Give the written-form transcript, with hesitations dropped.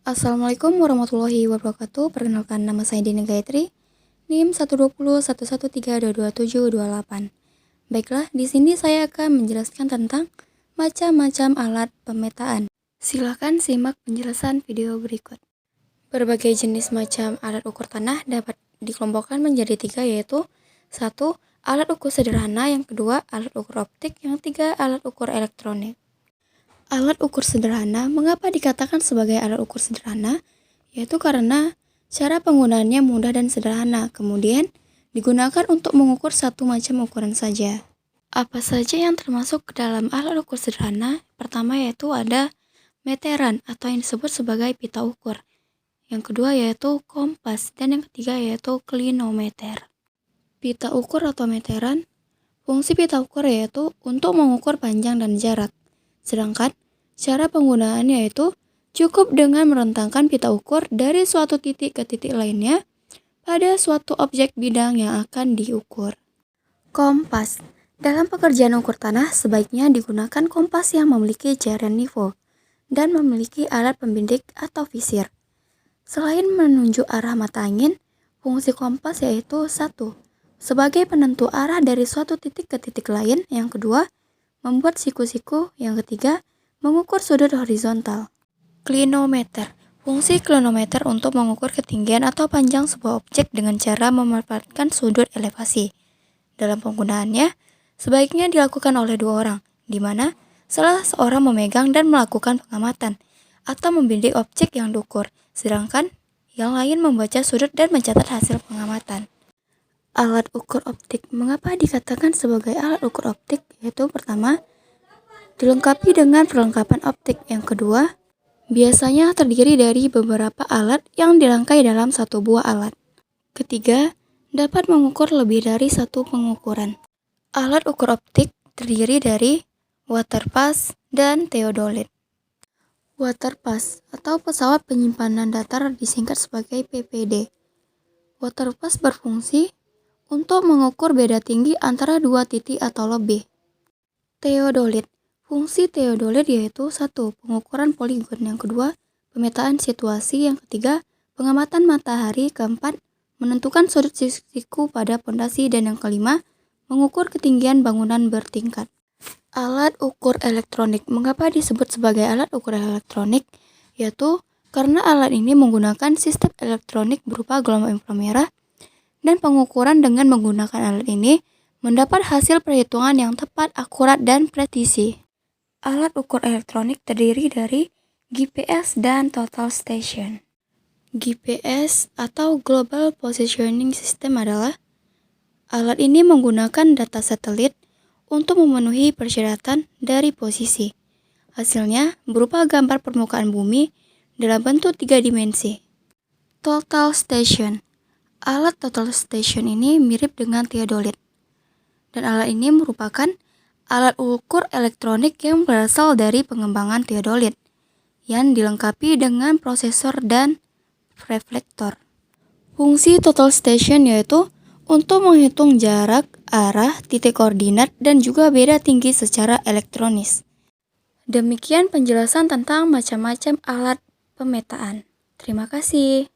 Assalamualaikum warahmatullahi wabarakatuh. Perkenalkan, nama saya Dini Gayatri, NIM 1201113222728. Baiklah, di sini saya akan menjelaskan tentang macam-macam alat pemetaan. Silakan simak penjelasan video berikut. Berbagai jenis macam alat ukur tanah dapat dikelompokkan menjadi 3, yaitu 1. Alat ukur sederhana, yang kedua alat ukur optik, yang ketiga alat ukur elektronik. Alat ukur sederhana, mengapa dikatakan sebagai alat ukur sederhana? Yaitu karena cara penggunaannya mudah dan sederhana, kemudian digunakan untuk mengukur satu macam ukuran saja. Apa saja yang termasuk ke dalam alat ukur sederhana? Pertama yaitu ada meteran atau yang disebut sebagai pita ukur. Yang kedua yaitu kompas, dan yang ketiga yaitu klinometer. Pita ukur atau meteran, fungsi pita ukur yaitu untuk mengukur panjang dan jarak. Sedangkan cara penggunaannya yaitu cukup dengan merentangkan pita ukur dari suatu titik ke titik lainnya pada suatu objek bidang yang akan diukur. Kompas. Dalam pekerjaan ukur tanah, sebaiknya digunakan kompas yang memiliki cairan nivol dan memiliki alat pembidik atau visir. Selain menunjuk arah mata angin, fungsi kompas yaitu 1. Sebagai penentu arah dari suatu titik ke titik lain. Yang kedua, membuat siku-siku. Yang ketiga, mengukur sudut horizontal. Klinometer. Fungsi klinometer untuk mengukur ketinggian atau panjang sebuah objek dengan cara memanfaatkan sudut elevasi. Dalam penggunaannya, sebaiknya dilakukan oleh 2 orang, di mana salah seorang memegang dan melakukan pengamatan atau membidik objek yang diukur, sedangkan yang lain membaca sudut dan mencatat hasil pengamatan. Alat ukur optik. Mengapa dikatakan sebagai alat ukur optik? Yaitu pertama, dilengkapi dengan perlengkapan optik. Yang kedua, biasanya terdiri dari beberapa alat yang dirangkai dalam satu buah alat. Ketiga, dapat mengukur lebih dari satu pengukuran. Alat ukur optik terdiri dari waterpass dan theodolit. Waterpass atau pesawat penyimpanan datar disingkat sebagai PPD. Waterpass berfungsi untuk mengukur beda tinggi antara 2 titik atau lebih. Theodolit. Fungsi theodolit yaitu 1. Pengukuran poligon. Yang kedua, pemetaan situasi. Yang ketiga, pengamatan matahari. Keempat, menentukan sudut siku pada pondasi. Dan yang kelima, mengukur ketinggian bangunan bertingkat. Alat ukur elektronik. Mengapa disebut sebagai alat ukur elektronik? Yaitu karena alat ini menggunakan sistem elektronik berupa gelombang inframerah, dan pengukuran dengan menggunakan alat ini mendapat hasil perhitungan yang tepat, akurat, dan presisi. Alat ukur elektronik terdiri dari GPS dan total station. GPS atau Global Positioning System adalah alat ini menggunakan data satelit untuk memenuhi persyaratan dari posisi. Hasilnya berupa gambar permukaan bumi dalam bentuk 3 dimensi. Total station. Alat total station ini mirip dengan theodolit, dan alat ini merupakan alat ukur elektronik yang berasal dari pengembangan theodolit yang dilengkapi dengan prosesor dan reflektor. Fungsi total station yaitu untuk menghitung jarak, arah, titik koordinat, dan juga beda tinggi secara elektronis. Demikian penjelasan tentang macam-macam alat pemetaan. Terima kasih.